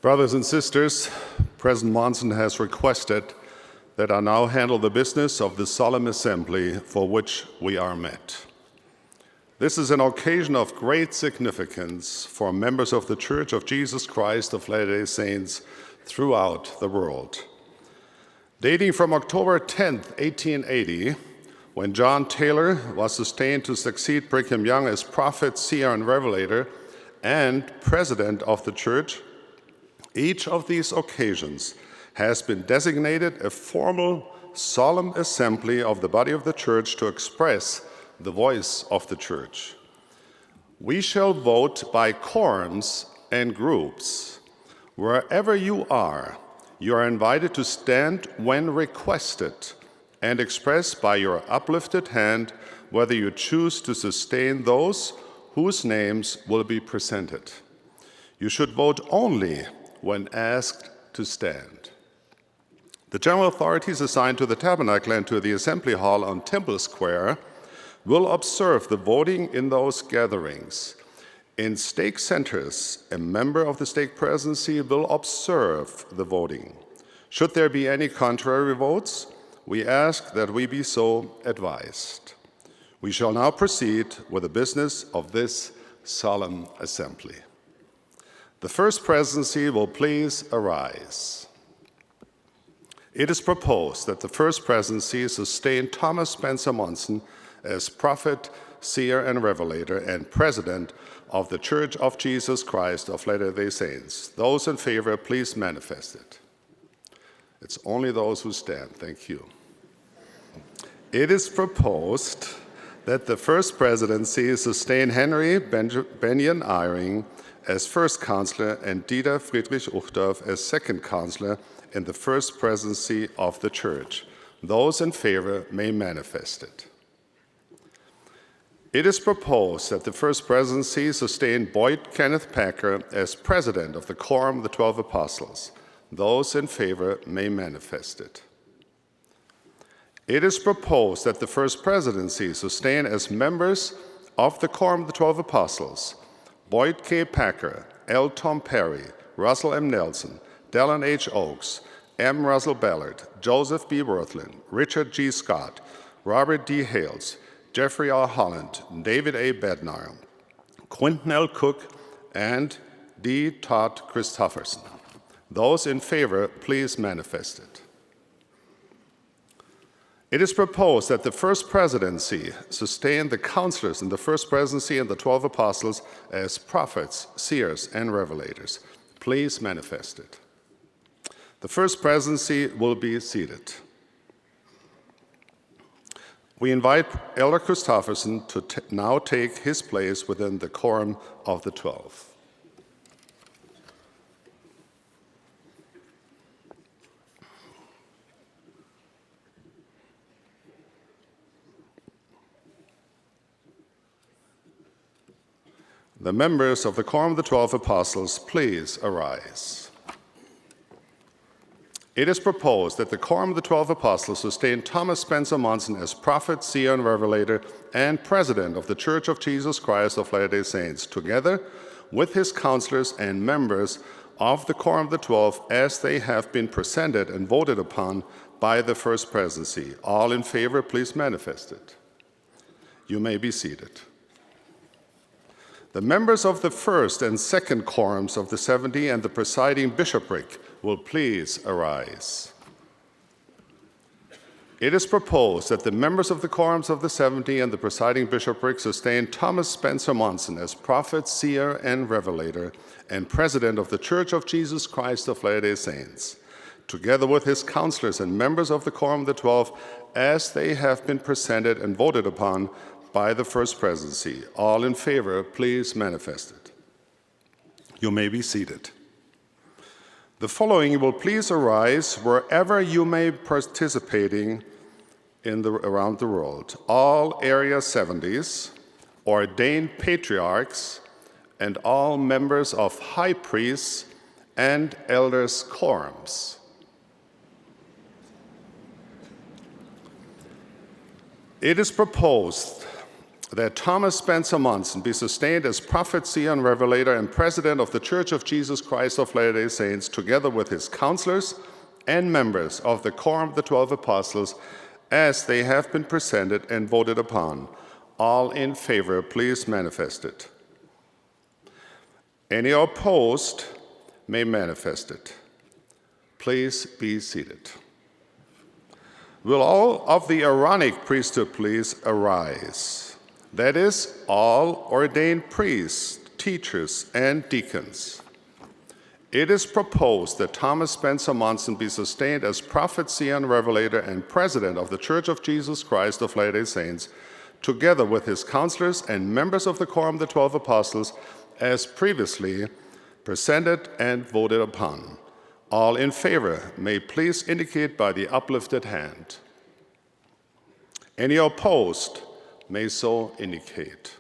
Brothers and sisters, President Monson has requested that I now handle the business of the solemn assembly for which we are met. This is an occasion of great significance for members of the Church of Jesus Christ of Latter-day Saints throughout the world. Dating from October 10, 1880, when John Taylor was sustained to succeed Brigham Young as prophet, seer, and revelator, and president of the church, each of these occasions has been designated a formal, solemn assembly of the body of the church to express the voice of the church. We shall vote by quorums and groups. Wherever you are invited to stand when requested and express by your uplifted hand whether you choose to sustain those whose names will be presented. You should vote only when asked to stand. The general authorities assigned to the tabernacle and to the assembly hall on Temple Square will observe the voting in those gatherings. In stake centers, a member of the stake presidency will observe the voting. Should there be any contrary votes, we ask that we be so advised. We shall now proceed with the business of this solemn assembly. The first presidency will please arise. It is proposed that the first presidency sustain Thomas Spencer Monson as prophet, seer, and revelator, and president of the Church of Jesus Christ of Latter-day Saints. Those in favor, please manifest it. It's only those who stand. Thank you. It is proposed that the first presidency sustain Henry Benyon Eyring as first counselor and Dieter Friedrich Uchtdorf as second counselor in the first presidency of the church. Those in favor may manifest it. It is proposed that the first presidency sustain Boyd Kenneth Packer as president of the Quorum of the 12 Apostles. Those in favor may manifest it. It is proposed that the first presidency sustain as members of the Quorum of the 12 Apostles Boyd K. Packer, L. Tom Perry, Russell M. Nelson, Dallin H. Oakes, M. Russell Ballard, Joseph B. Worthlin, Richard G. Scott, Robert D. Hales, Jeffrey R. Holland, David A. Bednar, Quinton L. Cook, and D. Todd Christofferson. Those in favor, please manifest it. It is proposed that the first presidency sustain the counselors in the first presidency and the 12 apostles as prophets, seers, and revelators. Please manifest it. The first presidency will be seated. We invite Elder Christofferson to now take his place within the Quorum of the 12. The members of the Quorum of the 12 Apostles, please arise. It is proposed that the Quorum of the 12 Apostles sustain Thomas Spencer Monson as prophet, seer, and revelator, and president of the Church of Jesus Christ of Latter-day Saints, together with his counselors and members of the Quorum of the 12 as they have been presented and voted upon by the first presidency. All in favor, please manifest it. You may be seated. The members of the first and second quorums of the 70 and the presiding bishopric will please arise. It is proposed that the members of the quorums of the 70 and the presiding bishopric sustain Thomas Spencer Monson as prophet, seer, and revelator, and president of the Church of Jesus Christ of Latter-day Saints, together with his counselors and members of the Quorum of the 12 as they have been presented and voted upon by the first presidency. All in favor, please manifest it. You may be seated. The following will please arise wherever you may be participating around the world. All Area 70s, ordained patriarchs, and all members of high priests and elders' quorums. It is proposed that Thomas Spencer Monson be sustained as prophet, seer, and revelator and president of the Church of Jesus Christ of Latter-day Saints, together with his counselors and members of the Quorum of the 12 Apostles, as they have been presented and voted upon. All in favor, please manifest it. Any opposed may manifest it. Please be seated. Will all of the Aaronic priesthood please arise? That is, all ordained priests, teachers, and deacons. It is proposed that Thomas Spencer Monson be sustained as prophet, seer, and revelator and president of the Church of Jesus Christ of Latter-day Saints, together with his counselors and members of the Quorum of the 12 Apostles, as previously presented and voted upon. All in favor may please indicate by the uplifted hand. Any opposed may so indicate.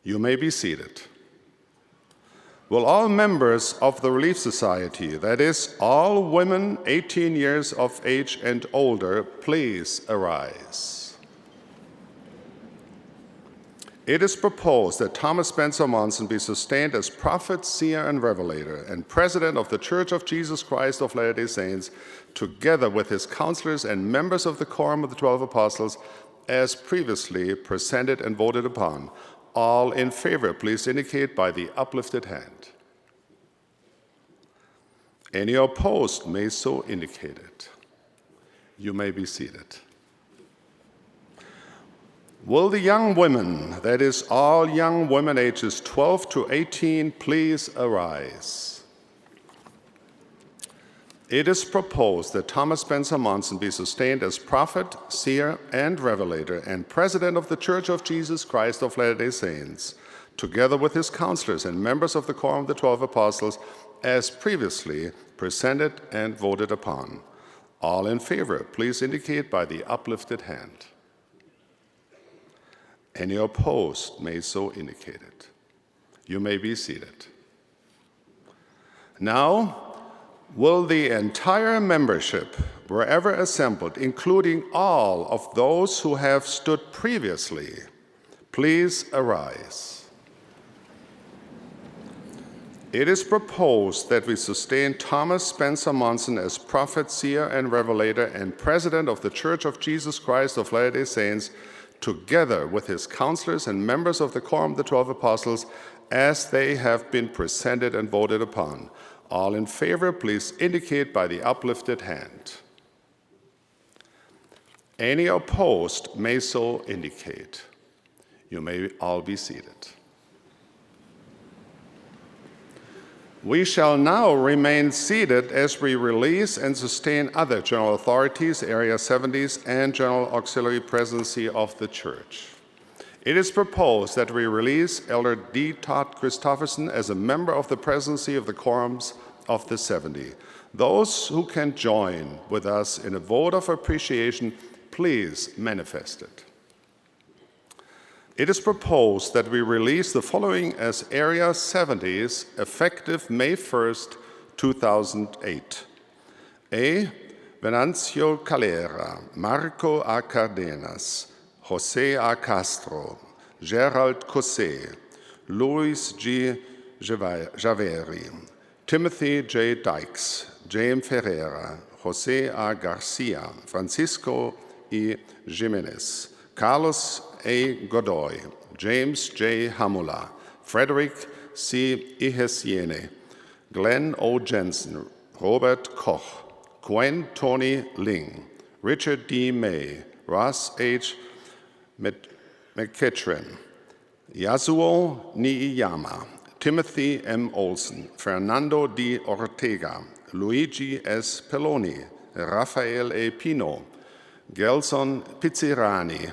You may be seated. Will all members of the Relief Society, that is, all women 18 years of age and older, please arise? It is proposed that Thomas Spencer Monson be sustained as prophet, seer, and revelator, and president of the Church of Jesus Christ of Latter-day Saints, together with his counselors and members of the Quorum of the 12 Apostles, as previously presented and voted upon. All in favor, please indicate by the uplifted hand. Any opposed may so indicate it. You may be seated. Will the young women, that is, all young women ages 12 to 18, please arise? It is proposed that Thomas Spencer Monson be sustained as prophet, seer, and revelator, and president of the Church of Jesus Christ of Latter-day Saints, together with his counselors and members of the Quorum of the 12 Apostles, as previously presented and voted upon. All in favor, please indicate by the uplifted hand. Any opposed may so indicate it. You may be seated. Now, will the entire membership, wherever assembled, including all of those who have stood previously, please arise? It is proposed that we sustain Thomas Spencer Monson as prophet, seer, and revelator and president of the Church of Jesus Christ of Latter-day Saints, together with his counselors and members of the Quorum of the 12 Apostles, as they have been presented and voted upon. All in favor, please indicate by the uplifted hand. Any opposed may so indicate. You may all be seated. We shall now remain seated as we release and sustain other general authorities, Area 70s, and General Auxiliary Presidency of the Church. It is proposed that we release Elder D. Todd Christofferson as a member of the Presidency of the Quorums of the 70. Those who can join with us in a vote of appreciation, please manifest it. It is proposed that we release the following as Area 70s effective May 1st, 2008. A. Venancio Calera, Marco A. Cardenas, José A. Castro, Gerald Cosé, Luis G. Javeri, Timothy J. Dykes, James Ferreira, José A. Garcia, Francisco E. Jimenez, Carlos A. Godoy, James J. Hamula, Frederick C. Ihesiene, Glenn O. Jensen, Robert Koch, Gwen Tony Ling, Richard D. May, Ross H. McKitchen, Yasuo Niiyama, Timothy M. Olson, Fernando D. Ortega, Luigi S. Pelloni, Rafael A. Pino, Gelson Pizzirani,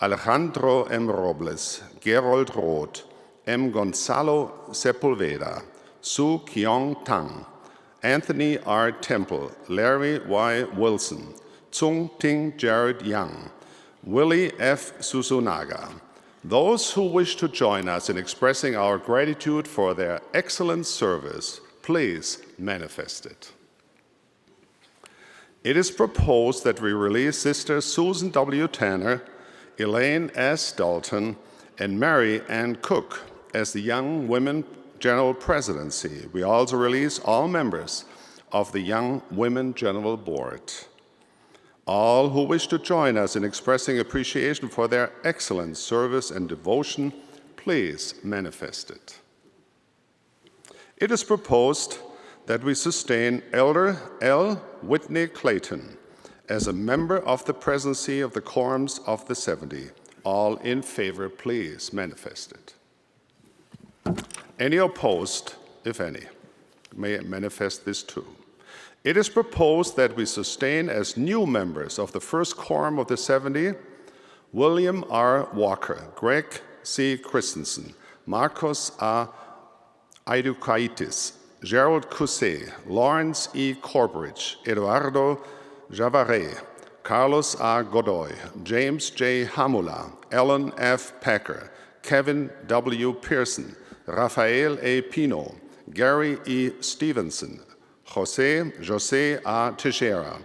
Alejandro M. Robles, Gerold Roth, M. Gonzalo Sepulveda, Su Kyong Tang, Anthony R. Temple, Larry Y. Wilson, Tsung Ting Jared Young, Willie F. Susunaga. Those who wish to join us in expressing our gratitude for their excellent service, please manifest it. It is proposed that we release Sister Susan W. Tanner, Elaine S. Dalton, and Mary Ann Cook as the Young Women General Presidency. We also release all members of the Young Women General Board. All who wish to join us in expressing appreciation for their excellent service and devotion, please manifest it. It is proposed that we sustain Elder L. Whitney Clayton as a member of the Presidency of the Quorums of the 70. All in favor, please manifest it. Any opposed, if any, may manifest this too. It is proposed that we sustain as new members of the first Quorum of the 70 William R. Walker, Greg C. Christensen, Marcos A. Aidukaitis, Gerald Cousset, Lawrence E. Corbridge, Eduardo Javare, Carlos A. Godoy, James J. Hamula, Ellen F. Packer, Kevin W. Pearson, Rafael A. Pino, Gary E. Stevenson, Jose A. Teixeira,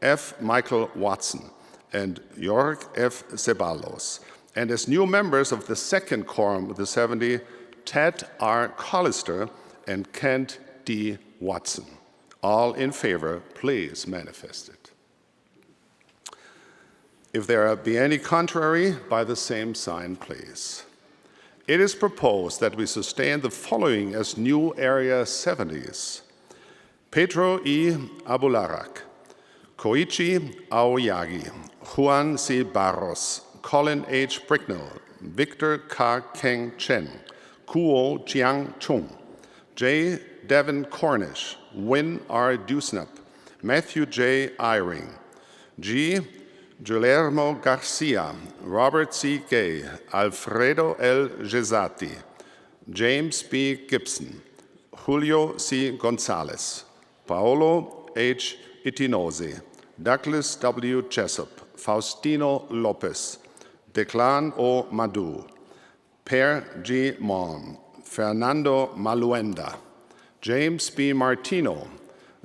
F. Michael Watson, and Jorg F. Ceballos. And as new members of the second Quorum of the 70, Ted R. Collister and Kent D. Watson. All in favor, please manifest it. If there be any contrary, by the same sign, please. It is proposed that we sustain the following as new Area 70s. Pedro E. Abularak, Koichi Aoyagi, Juan C. Barros, Colin H. Bricknell, Victor K. Keng Chen, Kuo Chiang Chung, J. Devin Cornish, Win R. Dusnap, Matthew J. Eyring, G. Guillermo Garcia, Robert C. Gay, Alfredo L. Gesati, James B. Gibson, Julio C. Gonzalez, Paolo H. Itinose, Douglas W. Jessup, Faustino Lopez, Declan O. Madu, Per G. Mon, Fernando Maluenda, James B. Martino,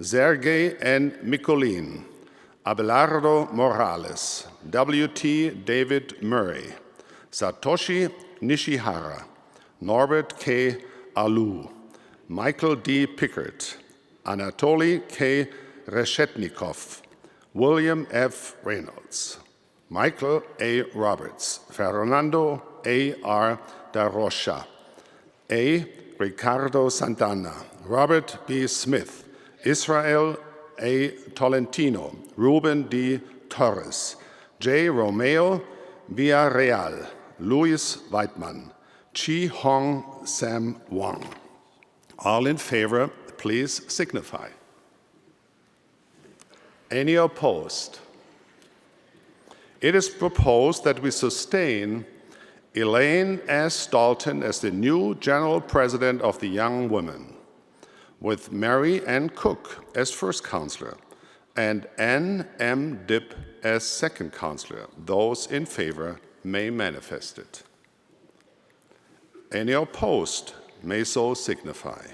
Sergei N. Mikolin, Abelardo Morales, W.T. David Murray, Satoshi Nishihara, Norbert K. Alu, Michael D. Pickert, Anatoly K. Reshetnikov, William F. Reynolds, Michael A. Roberts, Fernando A. R. Da Rocha, A. Ricardo Santana, Robert B. Smith, Israel A. Tolentino, Ruben D. Torres, J. Romeo Villarreal, Louis Weidmann, Chi Hong Sam Wong. All in favor, please signify. Any opposed? It is proposed that we sustain Elaine S. Dalton as the new General President of the Young Women, with Mary Ann Cook as first counselor and Ann M. Dipp as second counselor. Those in favor may manifest it. Any opposed may so signify.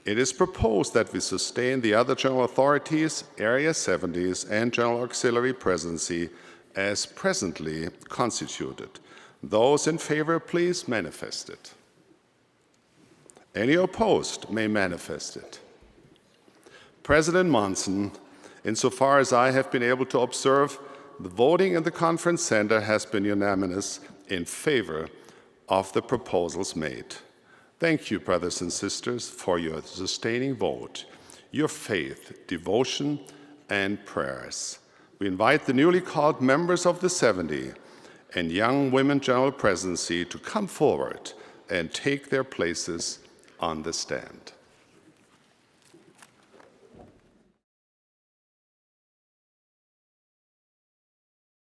It is proposed that we sustain the other general authorities, Area 70s, and General Auxiliary Presidency as presently constituted. Those in favor, please manifest it. Any opposed may manifest it. President Monson, insofar as I have been able to observe, the voting in the conference center has been unanimous in favor of the proposals made. Thank you, brothers and sisters, for your sustaining vote, your faith, devotion, and prayers. We invite the newly called members of the 70 and Young Women General Presidency to come forward and take their places on the stand.